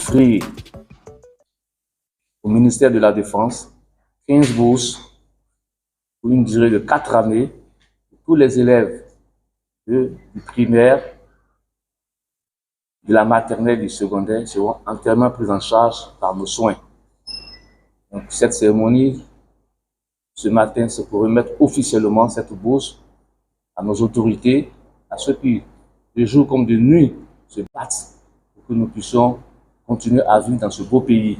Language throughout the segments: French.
offrir au ministère de la Défense 15 bourses pour une durée de 4 années. Tous les élèves du primaire, de la maternelle et du secondaire seront entièrement pris en charge par nos soins. Donc, cette cérémonie, ce matin, c'est pour remettre officiellement cette bourse à nos autorités, à ceux qui, de jour comme de nuit, se battent pour que nous puissions continuer à vivre dans ce beau pays.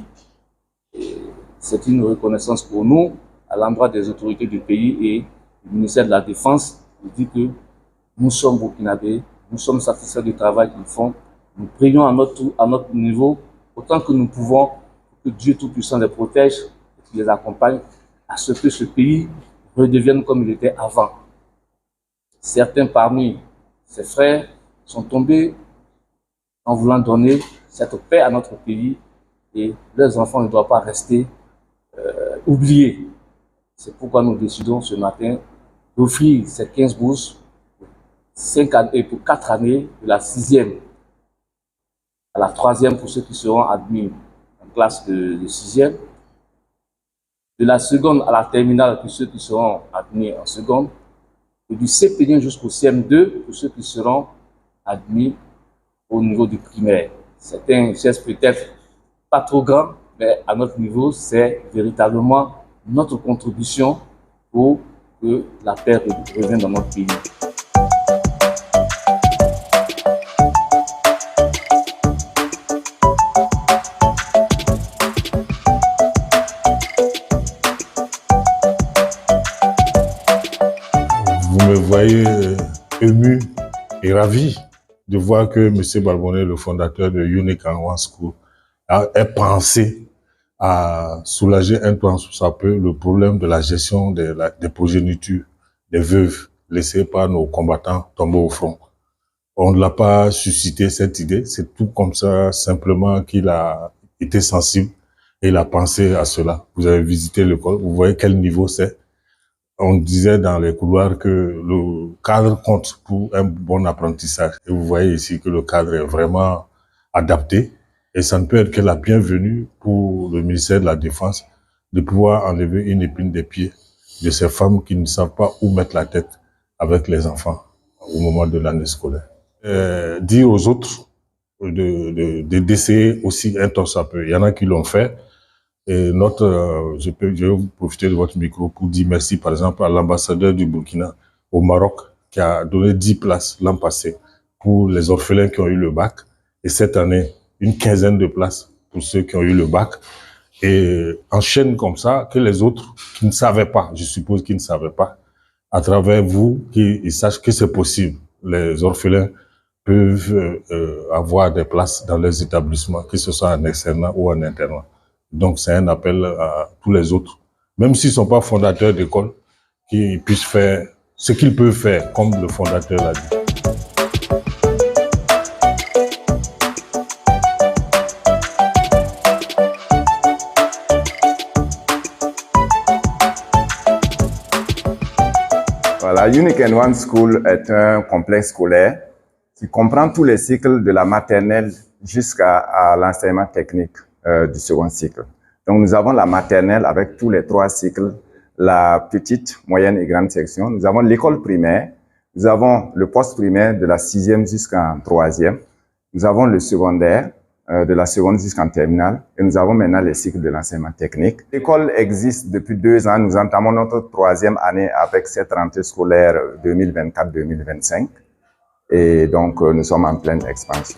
C'est une reconnaissance pour nous, à l'endroit des autorités du pays et du ministère de la Défense, qui dit que nous sommes burkinabés, nous sommes satisfaits du travail qu'ils font. Nous prions à notre niveau, autant que nous pouvons, que Dieu Tout-Puissant les protège et qu'il les accompagne à ce que ce pays redevienne comme il était avant. Certains parmi ses frères sont tombés en voulant donner cette paix à notre pays et leurs enfants ne doivent pas rester oubliés. C'est pourquoi nous décidons ce matin d'offrir ces 15 bourses pour 4 années, de la 6e à la 3e pour ceux qui seront admis en classe de 6e, de la seconde à la terminale pour ceux qui seront admis en seconde, et du CP1 jusqu'au CM2 pour ceux qui seront admis au niveau du primaire. C'est un geste peut-être pas trop grand, mais à notre niveau, c'est véritablement notre contribution pour que la paix revienne dans notre pays. Vous me voyez ému et ravi de voir que M. Balbonnet, le fondateur de Unique and One School, ait pensé à soulager un tant soit peu le problème de la gestion des progénitures des veuves laissées par nos combattants tombés au front. On ne l'a pas suscité cette idée, c'est tout comme ça simplement qu'il a été sensible et il a pensé à cela. Vous avez visité l'école, vous voyez quel niveau c'est. On disait dans les couloirs que le cadre compte pour un bon apprentissage. Et vous voyez ici que le cadre est vraiment adapté. Et ça ne peut être que la bienvenue pour le ministère de la Défense de pouvoir enlever une épine des pieds de ces femmes qui ne savent pas où mettre la tête avec les enfants au moment de l'année scolaire. Dire aux autres d'essayer aussi un temps soit peu. Il y en a qui l'ont fait. Et je vais vous profiter de votre micro pour dire merci par exemple à l'ambassadeur du Burkina au Maroc qui a donné 10 places l'an passé pour les orphelins qui ont eu le bac et cette année une 15aine de places pour ceux qui ont eu le bac et enchaîne comme ça que les autres qui ne savaient pas, je suppose qu'ils ne savaient pas, à travers vous, qu'ils sachent que c'est possible. Les orphelins peuvent avoir des places dans leurs établissements, que ce soit en externat ou en internat. Donc, c'est un appel à tous les autres, même s'ils ne sont pas fondateurs d'école, qu'ils puissent faire ce qu'ils peuvent faire, comme le fondateur l'a dit. Voilà, Unique and One School est un complexe scolaire qui comprend tous les cycles de la maternelle jusqu'à l'enseignement technique du second cycle. Donc, nous avons la maternelle avec tous les 3 cycles, la petite, moyenne et grande section. Nous avons l'école primaire, nous avons le post-primaire de la 6e jusqu'en 3e, nous avons le secondaire de la seconde jusqu'en terminale et nous avons maintenant les cycles de l'enseignement technique. L'école existe depuis 2 ans, nous entamons notre 3e année avec cette rentrée scolaire 2024-2025 et donc nous sommes en pleine expansion.